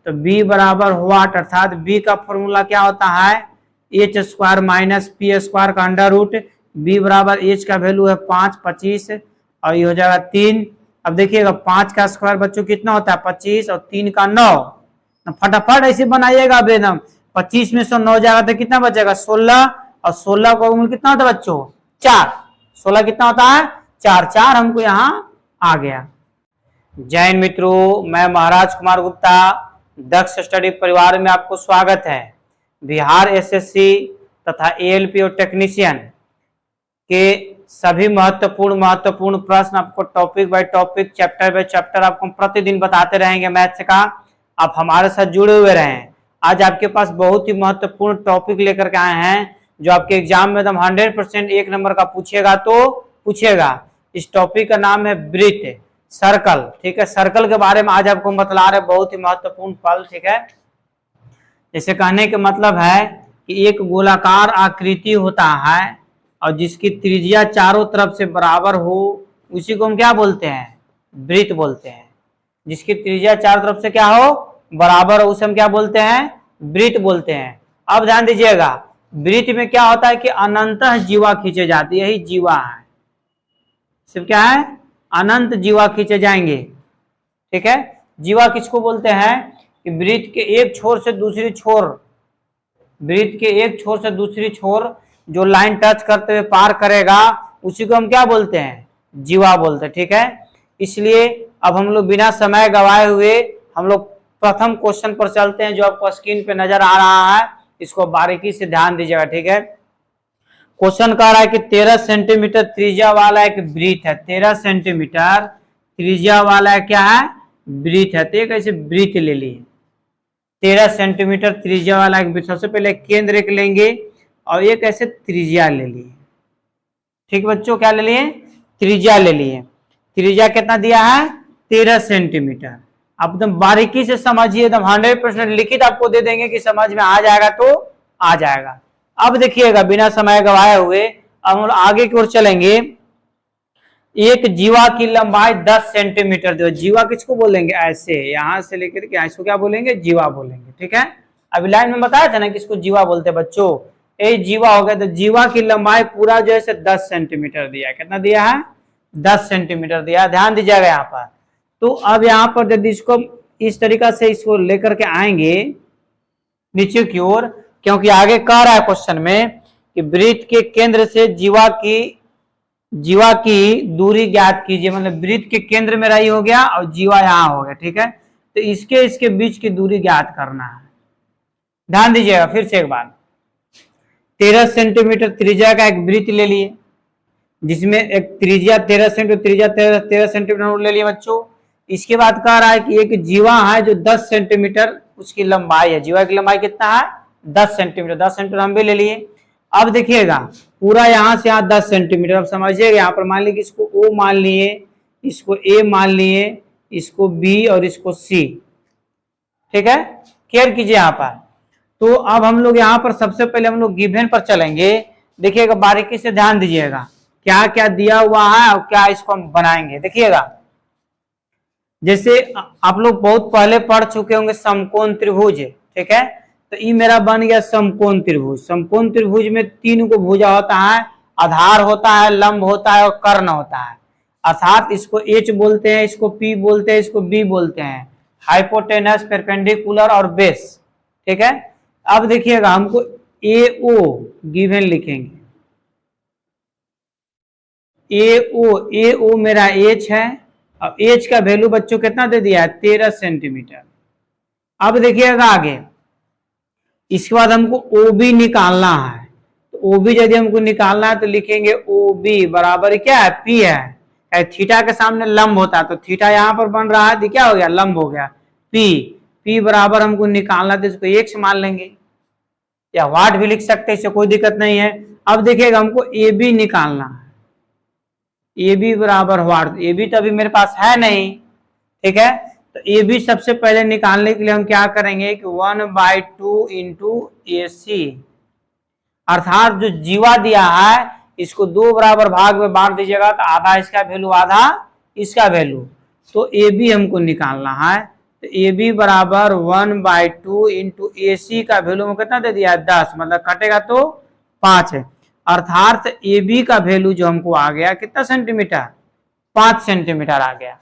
तो b बराबर वाट, अर्थात b का फॉर्मूला क्या होता है, h square minus P square का अंडर रूट। b बराबर h का वैल्यू है 5, 25 और ये हो जाएगा 3। अब देखिएगा 5 का स्क्वायर बच्चों कितना होता है 25 और 3 का 9। फटाफट ऐसे बनाइएगा बेदम, 25 में से 9 जाएगा तो कितना बचेगा 16 और 16 का वर्गमूल कितना होता है बच्चों 4। 16 कितना होता है 4, 4 हमको यहाँ आ गया। जय हिंद मित्रों, मैं महाराज कुमार गुप्ता, दक्ष स्टडी परिवार में आपको स्वागत है। बिहार एसएससी तथा एएलपी और टेक्नीशियन के सभी महत्वपूर्ण प्रश्न आपको topic by topic, chapter by chapter आपको प्रतिदिन बताते रहेंगे मैथ्स का। आप हमारे साथ जुड़े हुए रहें। आज आपके पास बहुत ही महत्वपूर्ण टॉपिक लेकर के आए हैं जो आपके एग्जाम में एकदम 100% 1 नंबर का पूछेगा तो पूछेगा। इस टॉपिक का नाम है वृत्त, सर्कल। ठीक है, सर्कल के बारे में आज आपको बतला रहे, बहुत ही महत्वपूर्ण पल। ठीक है, जैसे कहने का मतलब है कि एक गोलाकार आकृति होता है और जिसकी त्रिज्या चारों तरफ से बराबर हो, उसी को हम क्या बोलते हैं, वृत्त बोलते हैं। जिसकी त्रिज्या चारों तरफ से क्या हो, बराबर हो, उसे हम क्या बोलते हैं, वृत्त बोलते हैं। अब ध्यान दीजिएगा, वृत्त में क्या होता है कि अनंतः जीवा खींचे जाती है, यही जीवा है। सिर्फ क्या है, अनंत जीवा खींचे जाएंगे। ठीक है, जीवा किसको बोलते हैं कि वृत्त के एक छोर से दूसरी छोर, वृत्त के एक छोर से दूसरी छोर जो लाइन टच करते हुए पार करेगा, उसी को हम क्या बोलते हैं, जीवा बोलते हैं। ठीक है, इसलिए अब हम लोग बिना समय गवाए हुए हम लोग प्रथम क्वेश्चन पर चलते हैं जो आपको स्क्रीन पे नजर आ रहा है। इसको बारीकी से ध्यान दीजिएगा। ठीक है, क्वेश्चन कह रहा है कि 13 सेंटीमीटर त्रिज्या वाला एक वृत्त है। 13 सेंटीमीटर त्रिज्या वाला क्या है, वृत्त है। तो एक ऐसे वृत्त ले लिए, 13 सेंटीमीटर त्रिज्या वाला एक वृत्त। सबसे पहले केंद्र एक लेंगे और एक ऐसे त्रिज्या ले लिए। ठीक बच्चों, क्या ले लिए, त्रिज्या ले लिए। त्रिज्या कितना दिया है 13 सेंटीमीटर। अब एकदम बारीकी से समझिए, एकदम 100% लिखित आपको दे देंगे कि समझ में आ जाएगा तो आ जाएगा। अब देखिएगा बिना समय गवाए हुए अब हम आगे की ओर चलेंगे। एक जीवा की लंबाई 10 सेंटीमीटर दो। जीवा किसको बोलेंगे, ऐसे यहां से लेकर के इसको क्या बोलेंगे, जीवा बोलेंगे। ठीक है, अभी लाइन में बताया था ना किसको जीवा बोलते बच्चों, ये जीवा हो गया। तो जीवा की लंबाई पूरा जो है 10 सेंटीमीटर दिया। कितना दिया है, 10 सेंटीमीटर दिया। ध्यान दीजिएगा यहाँ पर। तो अब यहाँ पर यदि इसको इस तरीका से इसको लेकर के आएंगे नीचे की ओर, क्योंकि आगे कह रहा है क्वेश्चन में कि वृत्त के केंद्र से जीवा की दूरी ज्ञात कीजिए। मतलब वृत्त के केंद्र में रही हो गया और जीवा यहाँ हो गया। ठीक है, तो इसके बीच की दूरी ज्ञात करना है। ध्यान दीजिएगा फिर से एक बार, 13 सेंटीमीटर त्रिज्या का एक वृत्त ले लिए जिसमें एक त्रिज्या 13 सेंटीमीटर, त्रिज्या 13 सेंटीमीटर ले लिए बच्चों। इसके बाद कह रहा है कि एक जीवा है जो 10 सेंटीमीटर उसकी लंबाई है। जीवा की लंबाई कितना है 10 सेंटीमीटर। 10 सेंटीमीटर हम भी ले लिए। अब देखिएगा पूरा यहाँ से यहाँ 10 सेंटीमीटर। अब समझिएगा यहाँ पर मान लीजिए इसको O मान लिए, इसको A मान लिए, इसको B और इसको C। ठीक है, केयर कीजिए यहाँ पर। तो अब हम लोग यहाँ पर सबसे पहले हम लोग गिवन पर चलेंगे। देखिएगा बारीकी से ध्यान दीजिएगा क्या क्या दिया हुआ है और क्या इसको हम बनाएंगे। देखिएगा जैसे आप लोग बहुत पहले पढ़ चुके होंगे समकोण त्रिभुज। ठीक है, तो ये मेरा बन गया समकोण त्रिभुज। समकोण त्रिभुज में 3 को भुजा होता है, आधार होता है, लंब होता है और कर्ण होता है। अर्थात इसको H बोलते हैं, इसको P बोलते हैं, इसको B बोलते हैं, हाइपोटेनस, परपेंडिकुलर और बेस। ठीक है, अब देखिएगा हमको AO गिवन लिखेंगे। AO मेरा H है। अब H का वैल्यू बच्चों कितना दे दिया है 13 सेंटीमीटर। अब देखिएगा आगे, इसके बाद हमको OB निकालना है। तो OB यदि हमको निकालना है तो लिखेंगे OB बराबर क्या है, P है। थीटा के सामने लंब होता है तो थीटा यहाँ पर बन रहा है, क्या हो गया, लंब हो गया। P बराबर हमको निकालना है तो इसको X मान लेंगे या वाट भी लिख सकते हैं, इससे कोई दिक्कत नहीं है। अब देखिएगा हमको AB निकालना है। AB बराबर वाट, AB तो अभी मेरे पास है नहीं। ठीक है, तो AB सबसे पहले निकालने के लिए हम क्या करेंगे कि 1/2 इंटू AC, अर्थात जो जीवा दिया है इसको 2 बराबर भाग में बांट दीजिएगा तो आधा इसका वैल्यू आधा इसका वैल्यू। तो AB हमको निकालना है। तो ए बी बराबर 1/2 इंटू ए सी का वैल्यू में कितना दे दिया है 10, मतलब कटेगा तो 5 है। अर्थात ए बी का वैल्यू जो हमको आ गया कितना सेंटीमीटर, 5 सेंटीमीटर आ गया।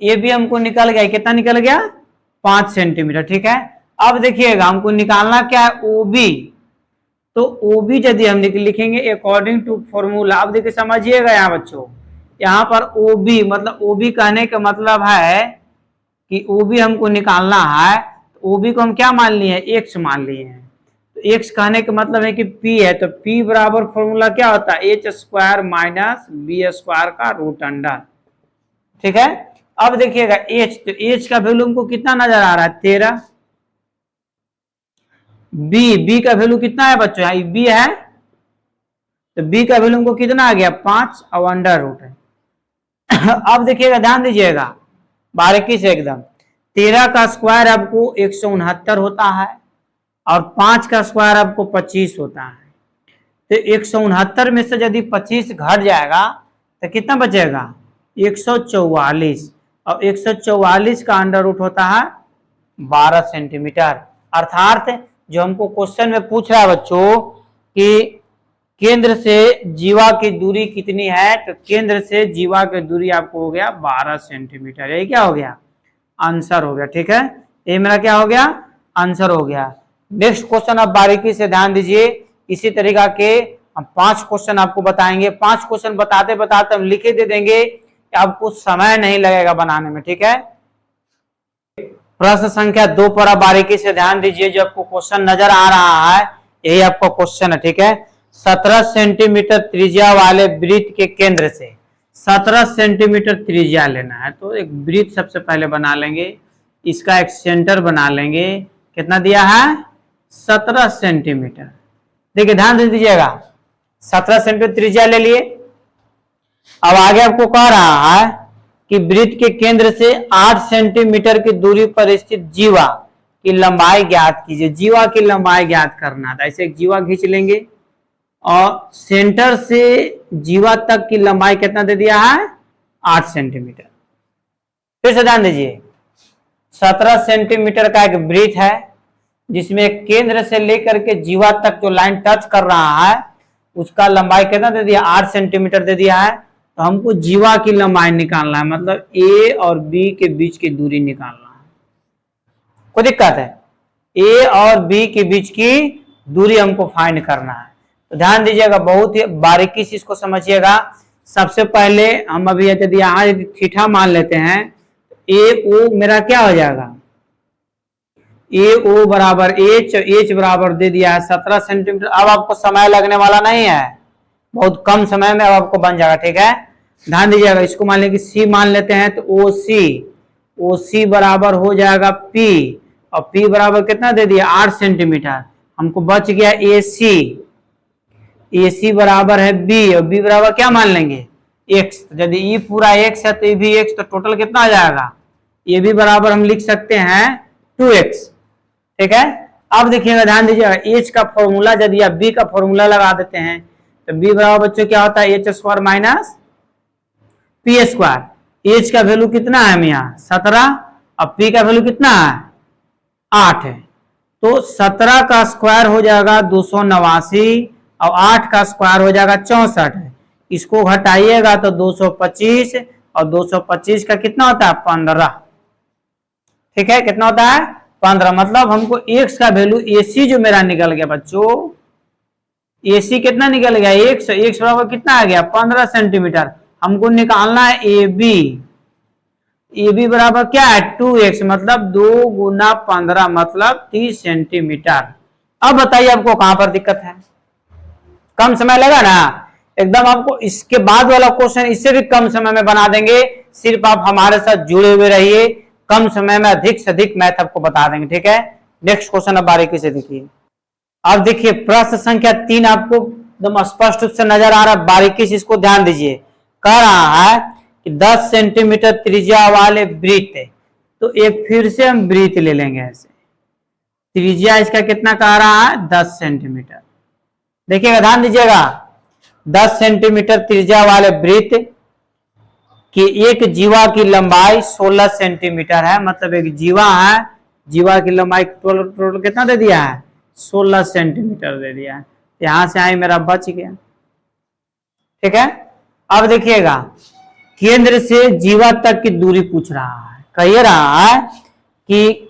ए बी हमको निकल गया, कितना निकल गया 5 सेंटीमीटर। ठीक है, अब देखिएगा हमको निकालना क्या है ओ बी। तो ओ बी यदि हम लिखेंगे अकॉर्डिंग टू फॉर्मूला, अब देखिए समझिएगा यहाँ बच्चों, यहाँ पर ओ बी मतलब ओ बी कहने का मतलब है कि ओ बी हमको निकालना है। ओ बी को हम क्या मान लिए हैं, एक्स मान लिए हैं। तो एक्स कहने का मतलब है कि पी है, तो पी बराबर फॉर्मूला क्या होता है h square minus b square का रूट अंडर। ठीक है, अब देखिएगा एच, तो एच का वैल्यू हमको कितना नजर आ रहा है 13। बी का वैल्यू कितना है बच्चों, यहाँ बी है, तो बी का वैल्यू हमको कितना आ गया 5 और अंडर रूट है। अब देखिएगा ध्यान दीजिएगा बारीकी से एकदम, 13 का स्क्वायर आपको 169 होता है और 5 का स्क्वायर आपको 25 होता है। तो 169 में से यदि 25 घट जाएगा तो कितना बचेगा 144, और 144 का अंडर रूट होता है 12 सेंटीमीटर। अर्थात जो हमको क्वेश्चन में पूछ रहा है बच्चों कि केंद्र से जीवा की दूरी कितनी है, तो केंद्र से जीवा की दूरी आपको हो गया 12 सेंटीमीटर। ये क्या हो गया आंसर हो गया। ठीक है, ये मेरा क्या हो गया आंसर हो गया। नेक्स्ट क्वेश्चन आप बारीकी से ध्यान दीजिए, इसी तरीका के हम 5 क्वेश्चन आपको बताएंगे। 5 क्वेश्चन बताते बताते हम लिखे दे देंगे, आपको समय नहीं लगेगा बनाने में। ठीक है, प्रश्न संख्या 2 पर आप बारीकी से ध्यान दीजिए, जो आपको क्वेश्चन नजर आ रहा है यही आपका क्वेश्चन है। ठीक है, 17 सेंटीमीटर त्रिज्या वाले वृत्त के केंद्र से 17 सेंटीमीटर त्रिज्या लेना है। तो एक वृत्त सबसे पहले बना लेंगे, इसका एक सेंटर बना लेंगे। कितना दिया है 17 सेंटीमीटर। देखिए ध्यान दे दीजिएगा, 17 सेंटीमीटर त्रिज्या ले लिए। अब आगे आपको कह रहा है कि वृत्त के केंद्र से 8 सेंटीमीटर की दूरी पर स्थित जीवा की लंबाई ज्ञात कीजिए। जीवा की लंबाई ज्ञात करना था, ऐसे एक जीवा खींच लेंगे और सेंटर से जीवा तक की लंबाई कितना दे दिया है 8 सेंटीमीटर। फिर से ध्यान दीजिए, 17 सेंटीमीटर का एक वृत्त है जिसमें केंद्र से लेकर के जीवा तक जो लाइन टच कर रहा है उसका लंबाई कितना दे दिया 8 सेंटीमीटर दे दिया है। तो हमको जीवा की लंबाई निकालना है, मतलब ए और बी के बीच की दूरी निकालना है। कोई दिक्कत है, ए और बी के बीच की दूरी हमको फाइंड करना है। तो ध्यान दीजिएगा, बहुत ही बारीकी से इसको समझिएगा। सबसे पहले हम अभी यदि यहाँ थीटा मान लेते हैं, ए ओ मेरा क्या हो जाएगा ए ओ बराबर एच बराबर दे दिया है 17 सेंटीमीटर। अब आपको समय लगने वाला नहीं है, बहुत कम समय में अब आपको बन जाएगा। ठीक है, ध्यान दीजिएगा, इसको मान लेंगे सी मान लेते हैं, तो ओ सी बराबर हो जाएगा पी, और पी बराबर कितना दे दिया 8 सेंटीमीटर। हमको बच गया ए सी बराबर है बी, और बी बराबर क्या मान लेंगे एक्स। यदि ई पूरा एक्स है तो ये भी एक्स, तो टोटल कितना आ जाएगा ये भी बराबर हम लिख सकते हैं 2x। ठीक है, अब देखिएगा ध्यान दीजिएगा, एच का फॉर्मूला यदि आप बी का फॉर्मूला लगा देते हैं तो बी बराबर बच्चों क्या होता है h square minus P square. H का वैल्यू कितना है यहाँ 17, और पी का वैल्यू कितना है 8 है। तो 17 का स्क्वायर हो जाएगा 289 और 8 का स्क्वायर हो जाएगा 64 है। इसको घटाइएगा तो 225, और 225 का कितना होता है 15। ठीक है, कितना होता है 15। मतलब हमको एक्स का वैल्यू एसी जो मेरा निकल गया बच्चों, एसी कितना निकल गया एक्स बराबर कितना आ गया 15 सेंटीमीटर। हमको निकालना है ए बी बराबर क्या है 2x, मतलब 2 गुना 15 मतलब 30 सेंटीमीटर। अब बताइए आपको कहां पर दिक्कत है, कम समय लगा ना एकदम। आपको इसके बाद वाला क्वेश्चन इससे भी कम समय में बना देंगे, सिर्फ आप हमारे साथ जुड़े हुए रहिए, कम समय में अधिक से अधिक मैथ आपको बता देंगे। ठीक है, नेक्स्ट क्वेश्चन अब बारीकी से देखिए। अब देखिए प्रश्न संख्या 3 आपको एकदम स्पष्ट रूप से नजर आ रहा है, बारीकी से इसको ध्यान दीजिए। कह रहा है कि 10 सेंटीमीटर त्रिज्या वाले वृत्त, तो एक फिर से हम वृत्त ले लेंगे ऐसे। त्रिज्या इसका कितना कह रहा है 10 सेंटीमीटर। देखिएगा ध्यान दीजिएगा, 10 सेंटीमीटर त्रिज्या वाले वृत्त कि एक जीवा की लंबाई 16 सेंटीमीटर है, मतलब एक जीवा है, जीवा की लंबाई टोटल कितना दे दिया है, 16 सेंटीमीटर दे दिया है। यहां से आई मेरा बच गया। ठीक है, अब देखिएगा केंद्र से जीवा तक की दूरी पूछ रहा है, कह रहा है कि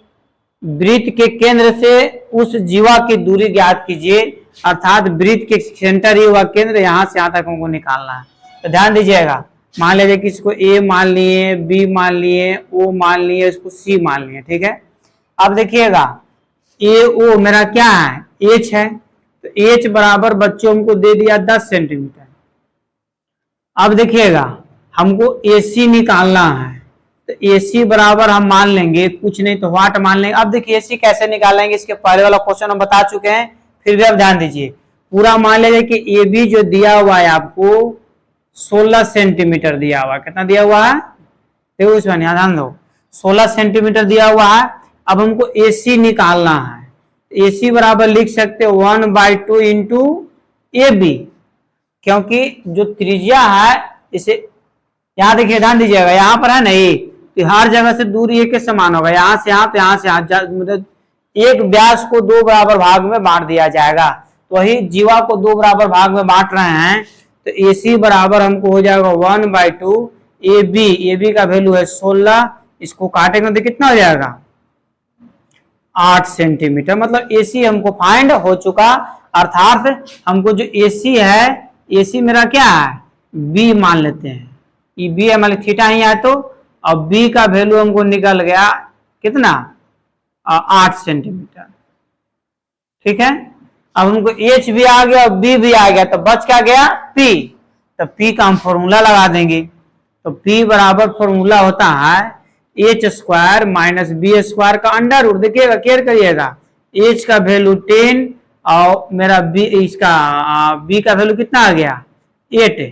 वृत्त के केंद्र से उस जीवा की दूरी ज्ञात कीजिए, अर्थात वृत्त के सेंटर ही हुआ केंद्र, यहां से यहां तक हमको निकालना है। तो ध्यान दीजिएगा, मान लीजिए कि इसको ए मान लिए, बी मान लिए, ओ मान लिए, इसको सी मान लिए। ठीक है, अब देखिएगा ए ओ मेरा क्या है, एच है, तो एच बराबर बच्चों हमको दे दिया 10 सेंटीमीटर। अब देखिएगा हमको AC निकालना है, तो AC बराबर हम मान लेंगे कुछ नहीं तो वाट मान लेंगे। अब देखिए AC कैसे निकालेंगे, इसके पहले वाला क्वेश्चन हम बता चुके हैं, फिर भी अब ध्यान दीजिए। पूरा मान लीजिए कि AB जो दिया हुआ है आपको 16 सेंटीमीटर दिया हुआ है, कितना दिया हुआ है, देखो इसमें ध्यान दो, 16 सेंटीमीटर दिया हुआ है। अब हमको AC निकालना है, AC बराबर लिख सकते हो 1/2 इंटू AB, क्योंकि जो त्रिज्या है इसे यहाँ देखिए, ध्यान दीजिएगा, यहाँ पर है नहीं, तो हर जगह से दूरी एक के समान होगा, यहाँ से यहाँ तो यहाँ से यहाँ, मतलब एक व्यास को 2 बराबर भाग में बांट दिया जाएगा। तो वही जीवा को 2 बराबर भाग में बांट रहे हैं, तो AC बराबर हमको हो जाएगा 1/2 AB। AB का वैल्यू है 16, इसको काटेंगे तो कितना हो जाएगा 8 सेंटीमीटर। मतलब AC हमको फाइंड हो चुका, अर्थात हमको जो AC है, AC मेरा क्या है, B मान लेते हैं, ये B है, मतलब थीटा ही है, तो अब B का वैल्यू हमको निकल गया कितना 8 सेंटीमीटर। ठीक है, अब हमको H भी आ गया और B भी आ गया, तो बच क्या गया P, तो P का हम फॉर्मूला लगा देंगे। तो P बराबर फॉर्मूला होता है H square minus B square का अंडर रूट। देखिएगा, केयर करिएगा, H का वैल्यू 10 और मेरा B, इसका B का वैल्यू कितना आ गया 8।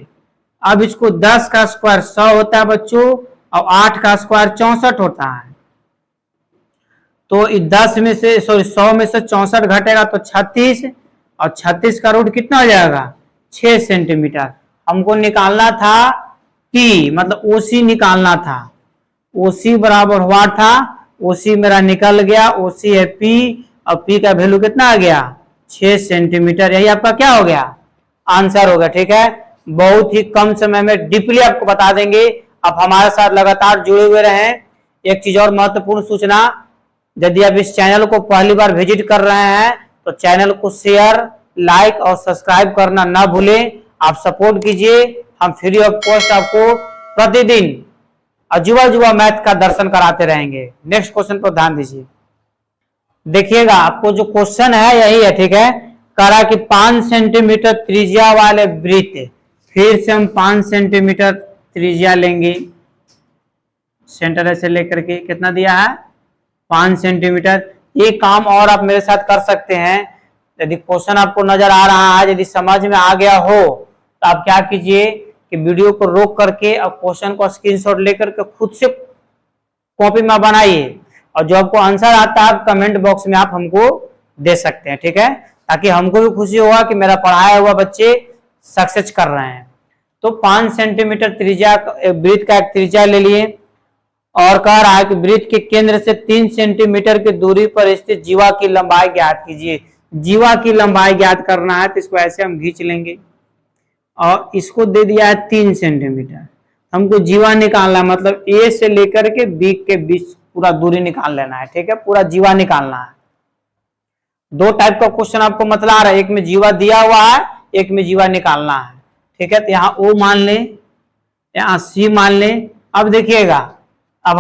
अब इसको 10 का स्क्वायर 100 होता है बच्चों, और 8 का स्क्वायर 64 होता है। तो 10 में से 100 में से 64 घटेगा तो 36, और 36 का रूट कितना हो जाएगा 6 सेंटीमीटर। हमको निकालना था P, मतलब OC निकालना था। OC बराबर हुआ था, OC मेरा निकल गया, OC है P, और P का वैल्यू कितना आ गया 6 सेंटीमीटर। यही आपका क्या हो गया आंसर होगा। ठीक है, बहुत ही कम समय में डीपली आपको बता देंगे। आप हमारे साथ लगातार जुड़े हुए रहें। एक चीज और महत्वपूर्ण सूचना, यदि आप इस चैनल को पहली बार विजिट कर रहे हैं तो चैनल को शेयर, लाइक और सब्सक्राइब करना ना भूलें। आप सपोर्ट कीजिए, हम फ्री ऑफ कॉस्ट आपको प्रतिदिन अजूबा मैथ का दर्शन कराते रहेंगे। नेक्स्ट क्वेश्चन पर ध्यान दीजिए। देखिएगा, आपको जो क्वेश्चन है यही है। ठीक है, कह रहा कि 5 सेंटीमीटर त्रिज्या वाले वृत्त, फिर से हम 5 सेंटीमीटर त्रिज्या लेंगे, सेंटर ऐसे लेकर के कितना दिया है 5 सेंटीमीटर। ये काम और आप मेरे साथ कर सकते हैं। यदि क्वेश्चन आपको नजर आ रहा है, यदि समझ में आ गया हो, तो आप क्या कीजिए कि वीडियो को रोक करके और क्वेश्चन को स्क्रीनशॉट लेकर के खुद से कॉपी में बनाइए, और जो आपको आंसर आता है कमेंट बॉक्स में आप हमको दे सकते हैं। ठीक है, ताकि हमको भी खुशी होगा कि मेरा पढ़ाया हुआ बच्चे सक्सेस कर रहे हैं। तो 5 सेंटीमीटर त्रिज्या वृत्त का एक त्रिज्या ले लिए, और कह रहा है कि वृत्त के केंद्र से 3 सेंटीमीटर की दूरी पर स्थित जीवा की लंबाई ज्ञात कीजिए। जीवा की लंबाई ज्ञात करना है, तो इसको ऐसे हम खींच लेंगे, और इसको दे दिया है 3 सेंटीमीटर। हमको जीवा निकालना, मतलब A से लेकर के B के बीच पूरा दूरी निकाल लेना है। ठीक है, पूरा जीवा निकालना है। 2 टाइप का क्वेश्चन आपको मतला रहा है, एक में जीवा दिया हुआ है, एक में जीवा निकालना है। ठीक है, तो यहाँ O मान ले, यहाँ C मान ले। अब देखिएगा, अब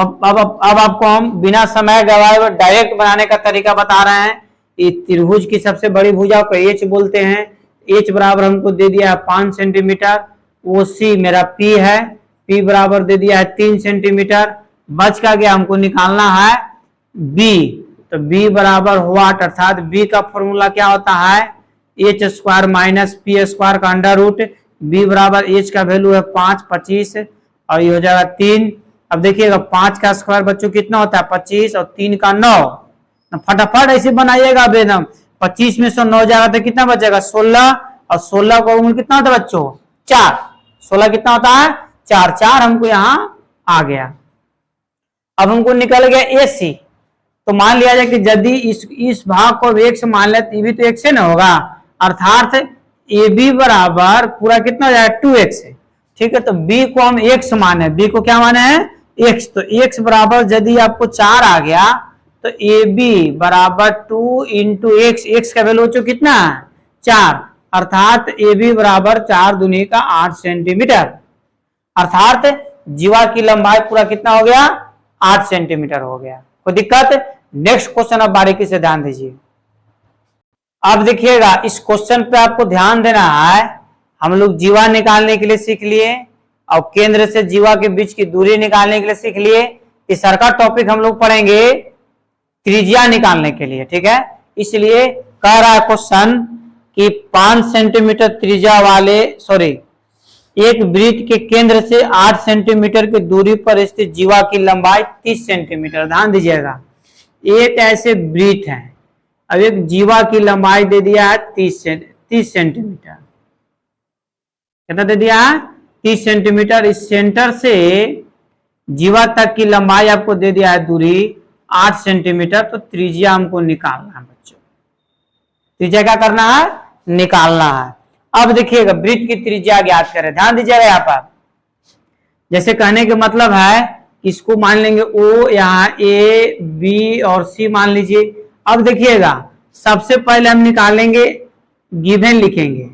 आपको हम बिना समय गवाए हुए डायरेक्ट बनाने का तरीका बता रहे हैं। ये त्रिभुज की सबसे बड़ी भुजा को H बोलते हैं। H बराबर हमको दे दिया है 5 सेंटीमीटर, OC मेरा P है, P बराबर दे दिया है 3 सेंटीमीटर। बच का गया, हमको निकालना है B, तो B बराबर हुआ, अर्थात B का फॉर्मूला क्या होता है H square minus P square का अंडर रूट। B बराबर H का वैल्यू है 5, 25, और ये हो जाएगा 3। अब देखिएगा 5 का स्क्वायर बच्चों कितना होता है 25, और 3 का 9। फटाफट ऐसे बनाइएगा बेदम, 25 में से 9 जाएगा तो कितना बचेगा 16, और 16 का उम्र कितना होता है बच्चों 4। 16 कितना होता है 4 4 हमको यहाँ आ गया। अब हमको निकल गया AC। तो मान लिया जाए कि यदि इस भाग को x मान ले तो ये भी तो x ना होगा, अर्थात AB बराबर पूरा कितना हो जाएगा 2x है। ठीक है, तो B को हम x माने, B को क्या माने हैं x। तो x बराबर यदि आपको 4 आ गया तो AB बराबर 2 इंटू x का वैल्यू हो कितना है 4, अर्थात AB बराबर 4 दूनी का 8 सेंटीमीटर, अर्थात जीवा की लंबाई पूरा कितना हो गया 8 सेंटीमीटर हो गया। कोई दिक्कत? नेक्स्ट क्वेश्चन आप बारीकी से ध्यान दीजिए। अब देखिएगा इस क्वेश्चन पे आपको ध्यान देना है। हम लोग जीवा निकालने के लिए सीख लिए और केंद्र से जीवा के बीच की दूरी निकालने के लिए सीख लिए। तीसरा का टॉपिक हम लोग पढ़ेंगे त्रिज्या निकालने के लिए। ठीक है, इसलिए कह रहा है क्वेश्चन कि 5 सेंटीमीटर त्रिज्या वाले एक वृत्त के केंद्र से 8 सेंटीमीटर की दूरी पर स्थित जीवा की लंबाई 30 सेंटीमीटर। ध्यान दीजिएगा, एक ऐसे वृत्त है, अब एक जीवा की लंबाई दे दिया है 30 सेंटीमीटर। कितना दे दिया है 30 सेंटीमीटर। इस सेंटर से जीवा तक की लंबाई आपको दे दिया है दूरी 8 सेंटीमीटर। तो त्रिज्या हमको निकालना है बच्चों, त्रिज्या क्या करना है निकालना है। अब देखिएगा वृत्त की त्रिज्या ज्ञात करें। ध्यान दीजिएगा यहाँ पर, जैसे कहने का मतलब है इसको मान लेंगे O, यहाँ A, B और C मान लीजिए। अब देखिएगा सबसे पहले हम निकालेंगे गिवन, लिखेंगे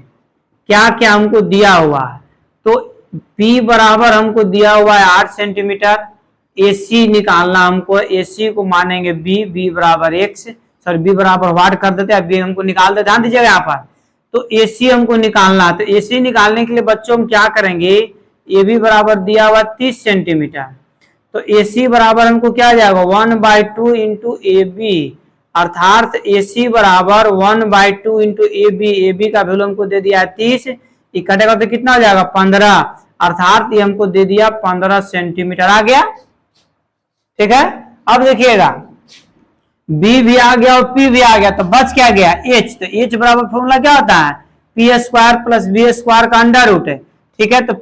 क्या क्या हमको दिया हुआ है। तो P बराबर हमको दिया हुआ है 8 सेंटीमीटर। AC निकालना हमको, AC को मानेंगे B बराबर x, B बराबर वाट कर देते हैं, B हमको निकाल दे। ध्यान दीजिएगा यहाँ पर, तो AC हमको निकालना है। तो AC निकालने के लिए बच्चों हम क्या करेंगे, AB बराबर दिया हुआ 30 सेंटीमीटर, तो AC बराबर हमको क्या आ जाएगा 1/2 इंटू AB, अर्थात AC बराबर 1/2 इंटू AB का वैल्यू हमको दे दिया है 30, ये कटेगा तो कितना हो जाएगा 15, अर्थात ये हमको दे दिया 15 सेंटीमीटर आ गया। ठीक है, अब देखिएगा B भी आ गया और P भी आ गया, तो बच क्या गया H। तो H बराबर फॉर्मूला क्या होता है P² प्लस B² का अंडर रूट है। ठीक है, तो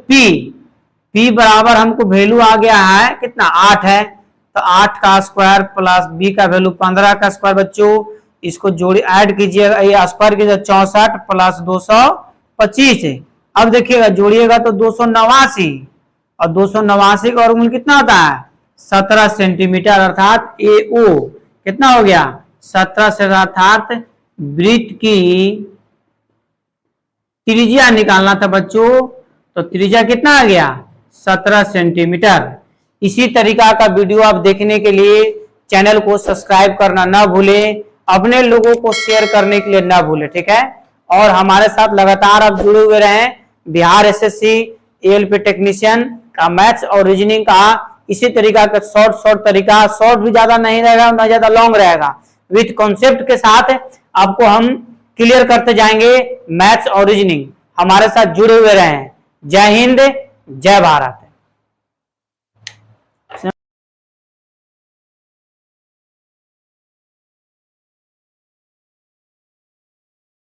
P बराबर हमको वैल्यू आ गया है कितना 8 है, तो 8 का स्क्वायर प्लस B का वैल्यू 15 का स्क्वायर। बच्चों इसको जोड़ी ऐड कीजिएगा, ये स्क्वायर कीजिएगा 64 प्लस 225 है। अब देखिएगा जोड़िएगा तो 289, और 289 का वर्गमूल कितना होता है 17 सेंटीमीटर, अर्थात AO कितना हो गया 17 से, अर्थात वृत्त की त्रिज्या निकालना था बच्चों, तो त्रिज्या कितना आ गया 17 सेंटीमीटर। इसी तरीका का वीडियो आप देखने के लिए चैनल को सब्सक्राइब करना ना भूलें, अपने लोगों को शेयर करने के लिए ना भूलें। ठीक है, और हमारे साथ लगातार आप जुड़े हुए रहें। बिहार SSC ALP टेक्नीशियन का मैथ्स और रीजनिंग का इसी तरीका का शॉर्ट तरीका, शॉर्ट भी ज्यादा नहीं रहेगा ना ज्यादा लॉन्ग रहेगा, विथ कॉन्सेप्ट के साथ आपको हम क्लियर करते जाएंगे मैथ्स और रीजनिंग। हमारे साथ जुड़े हुए रहें। जय हिंद, जय भारत।